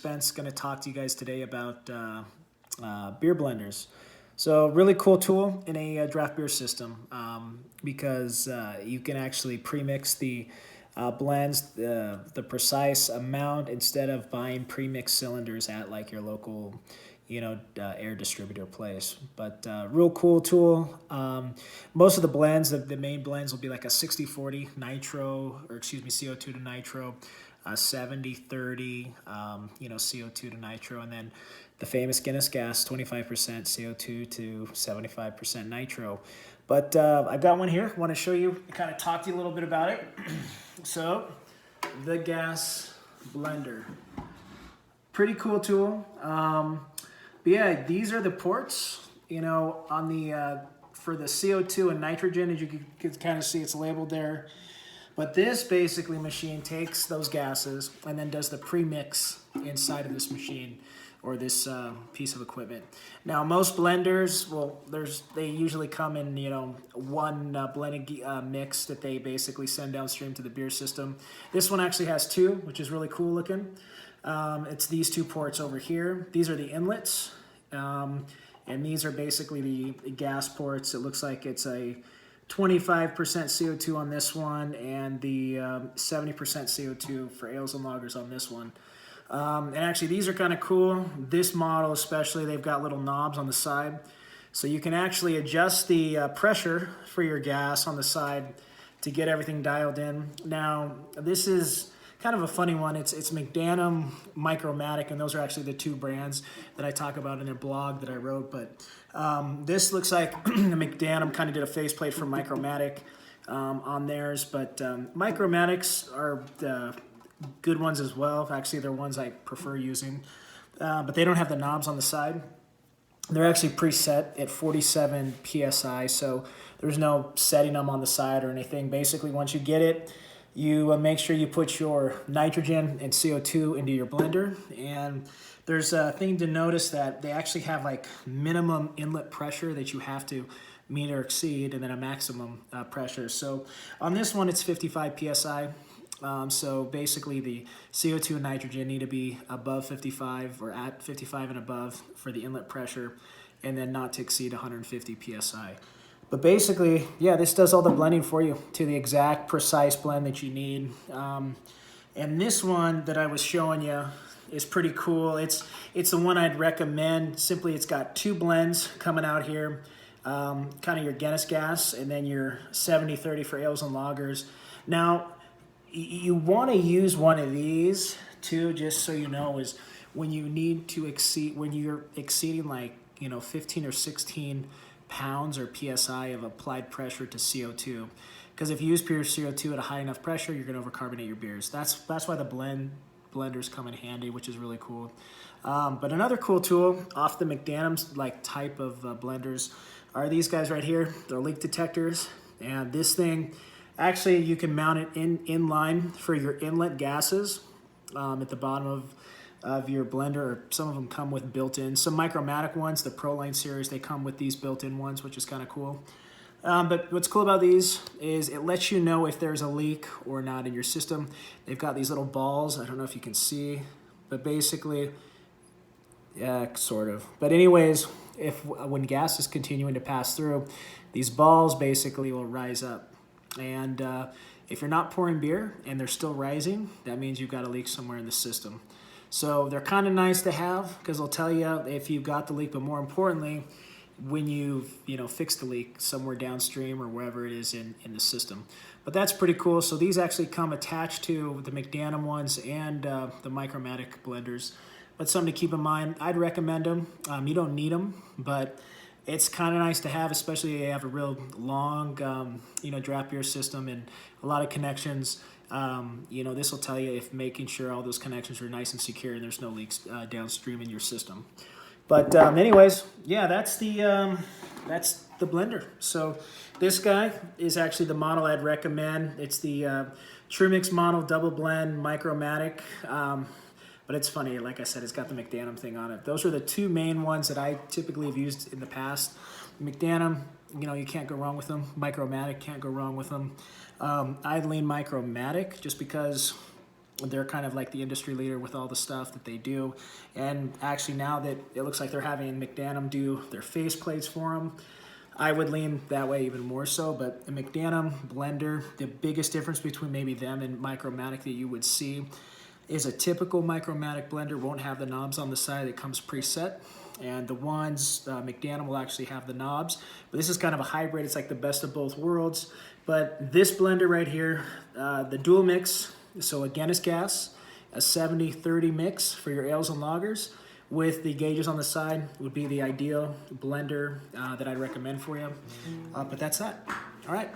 Spence going to talk to you guys today about beer blenders. So really cool tool in a draft beer system because you can actually premix the blends, the precise amount instead of buying premixed cylinders at like your local air distributor place. But real cool tool. Most of the blends, the main blends will be like a 60-40 nitro, or excuse me, CO2 to nitro, 70-30, CO2 to nitro, and then the famous Guinness gas, 25% CO2 to 75% nitro. But I've got one here. I want to show you, kind of talk to you a little bit about it. So, the gas blender. Pretty cool tool. But yeah, these are the ports, on the for the CO2 and nitrogen. As you can kind of see, it's labeled there. But this basically machine takes those gases and then does the premix inside of this machine or this piece of equipment. Now, most blenders, well, they usually come in one blended mix that they basically send downstream to the beer system. This one actually has two, which is really cool looking. It's these two ports over here. These are the inlets, and these are basically the gas ports. It looks like it's a 25% CO2 on this one, and the 70% CO2 for ales and lagers on this one. And actually, these are kind of cool. This model especially, they've got little knobs on the side. So you can actually adjust the pressure for your gas on the side to get everything dialed in. Now, this is kind of a funny one. It's Mcdanim Micromatic, and those are actually the two brands that I talk about in their blog that I wrote. But this looks like Mcdanim kind of did a faceplate for Micromatic on theirs. But Micromatics are good ones as well. Actually, they're ones I prefer using. But they don't have the knobs on the side. They're actually preset at 47 PSI, so there's no setting them on the side or anything. Basically, once you get it, you make sure you put your nitrogen and CO2 into your blender. And there's a thing to notice that they actually have like minimum inlet pressure that you have to meet or exceed, and then a maximum pressure. So on this one, it's 55 PSI. So basically the CO2 and nitrogen need to be above 55 or at 55 and above for the inlet pressure, and then not to exceed 150 PSI. But basically, yeah, this does all the blending for you to the exact precise blend that you need. And this one that I was showing you is pretty cool. It's the one I'd recommend. Simply, it's got two blends coming out here, kind of your Guinness gas, and then your 70-30 for ales and lagers. Now, you want to use one of these too, just so you know, is when you need to exceed, when you're exceeding like 15 or 16 pounds or PSI of applied pressure to CO2. Because if you use pure CO2 at a high enough pressure, you're going to overcarbonate your beers. That's why the blenders come in handy, which is really cool. But another cool tool off the Mcdanim's type of blenders are these guys right here. They're leak detectors, and this thing, actually, you can mount it in line for your inlet gases at the bottom of your blender, or some of them come with built-in. Some Micromatic ones, the ProLine series, they come with these built-in ones, which is kind of cool. But what's cool about these is it lets you know if there's a leak or not in your system. They've got these little balls. I don't know if you can see, but basically, yeah, sort of. But anyways, when gas is continuing to pass through, these balls basically will rise up. And if you're not pouring beer and they're still rising, that means you've got a leak somewhere in the system. So they're kind of nice to have because they'll tell you if you've got the leak, but more importantly, when you've fixed the leak somewhere downstream or wherever it is in the system. But that's pretty cool. So these actually come attached to the Mcdanim ones and the Micromatic blenders. But something to keep in mind, I'd recommend them. You don't need them, but it's kind of nice to have, especially if you have a real long, draft beer system and a lot of connections. This will tell you if making sure all those connections are nice and secure and there's no leaks downstream in your system. But anyways, yeah, that's the blender. So this guy is actually the model I'd recommend. It's the Trumix model double blend Micromatic. But it's funny, like I said, it's got the Mcdanim thing on it. Those are the two main ones that I typically have used in the past. Mcdanim, you can't go wrong with them. Micromatic, can't go wrong with them. I'd lean Micromatic just because They're kind of like the industry leader with all the stuff that they do. And actually now that it looks like they're having Mcdanim do their face plates for them, I would lean that way even more so. But the Mcdanim Blender, the biggest difference between maybe them and Micromatic that you would see is a typical Micromatic blender won't have the knobs on the side. It comes preset. And the ones, Mcdanim will actually have the knobs. But this is kind of a hybrid. It's like the best of both worlds. But this blender right here, the dual mix, so again it's gas, a 70-30 mix for your ales and lagers with the gauges on the side would be the ideal blender that I'd recommend for you. But that's that. All right.